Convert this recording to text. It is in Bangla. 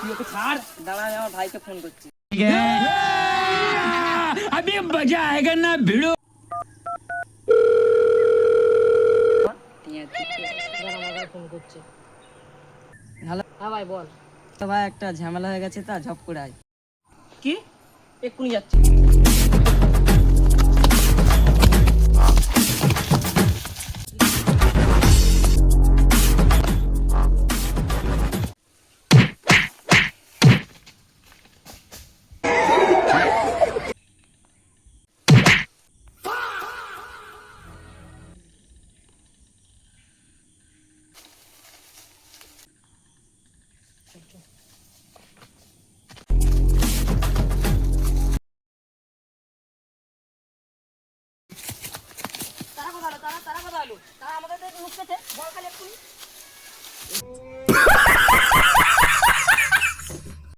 তুই ওকে ছাড়, দাঁড়া আমি আমার ভাইকে ফোন করছি। अभी मजा आएगा ना भिड़ो। আমার ভাই ফোন করছে। হ্যালো, হ্যাঁ ভাই বল। তো ভাই একটা ঝামেলা হয়ে গেছে, তা ঝপ করে আয়। কি? এক্ষুনি যাচ্ছি। তারা কোথায় হলো? তারা কোথায় হলো? তারা আমাদের মুখ পেতে বল খালি এক্ষুনি।